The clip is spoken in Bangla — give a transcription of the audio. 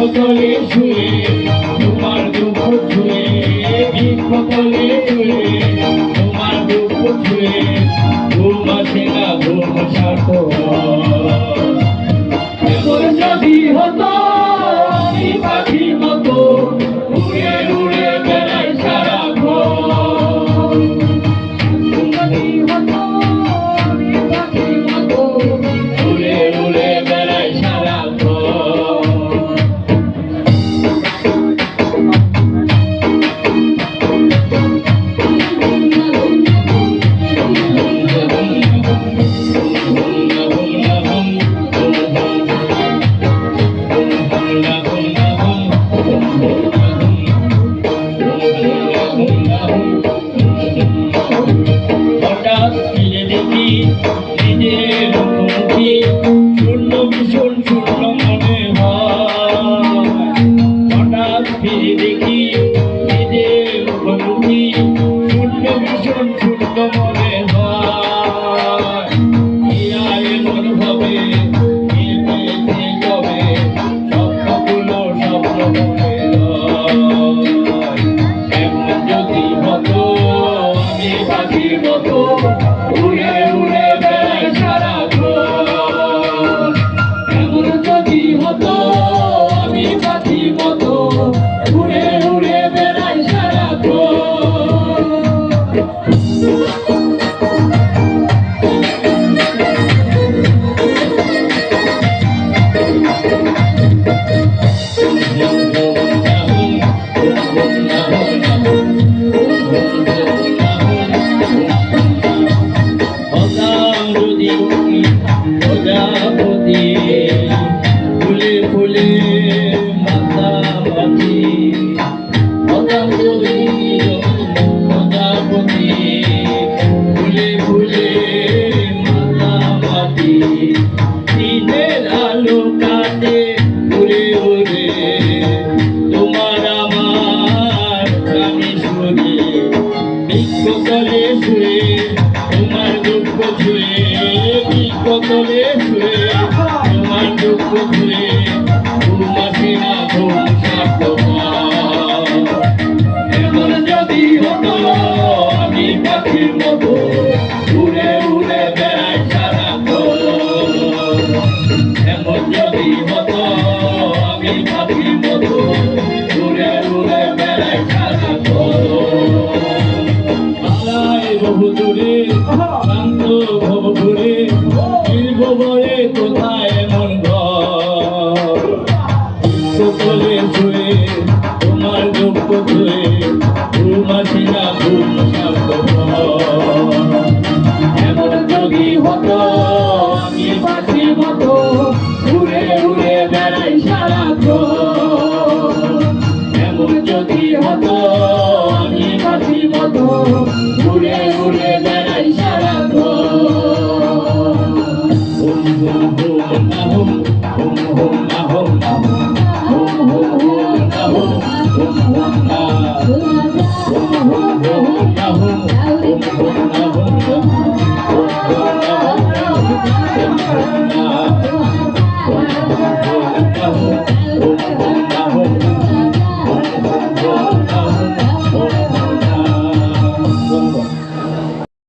সকলে শুয়ে তোমার দুঃখ ছুঁয়ে সকলে শুয়ে তোমার দুঃখ ছুঁয়ে ঘুম আসে না ঘুম সাথ যদি হতো আমি পাখির মতো উড়ে উড়ে বেড়াই সারাক্ষণ যদি হতো আমি পাখির মতো উড়ে উড়ে বেড়াই সারাক্ষণ নিজের মুখোমুখি শূন্য ভীষণ শূন্য মনে হয় হঠাৎ ফিরে দেখি নিজের মুখোমুখি শূন্য ভীষণ শূন্য মনে হয় এমন হবে কবে স্বপ্নগুলো স্বপ্ন মনে হয় এমন যদি হতো আমি পাখির মতো উড়ে উড়ে বেড়াই সারাক্ষণ এমন যদি হতো আমি পাখির মতো উড়ে উড়ে বেড়াই প্রজাপতি ফুলে ফুলে মাতামাতি প্রজাপতি ফুলে ফুলে মাতামাতি দিনের আলো কাটে উড়ে উড়ে তোমার আমার প্রাণী শুয়ে বৃক্ষতলে শুয়ে তোমার দুঃখ ছুঁয়ে বৃক্ষতলে শুয়ে তোমার দুঃখ ছুঁয়ে ঘুম আসে না ঘুম এমন যদি হতো আমি পাখির মতো উড়ে উড়ে বেড়াই সারাক্ষণ এমন যদি হতো আমি পাখির মতো উড়ে উড়ে বেড়াই সারাক্ষণ বহু দূরে শান্ত ভব ঘুরে বলে কোথায় এমন ঘর সকলে শুয়ে তোমার দুঃখ ছুঁয়ে ঘুম আসি না ঘুম এমন যদি হতো আমি পাখির মতো উড়ে উড়ে বেড়াই সারাক্ষণ এমন যদি হতো আমি পাখির মতো উড়ে উড়ে বেড়াই সারাক্ষণ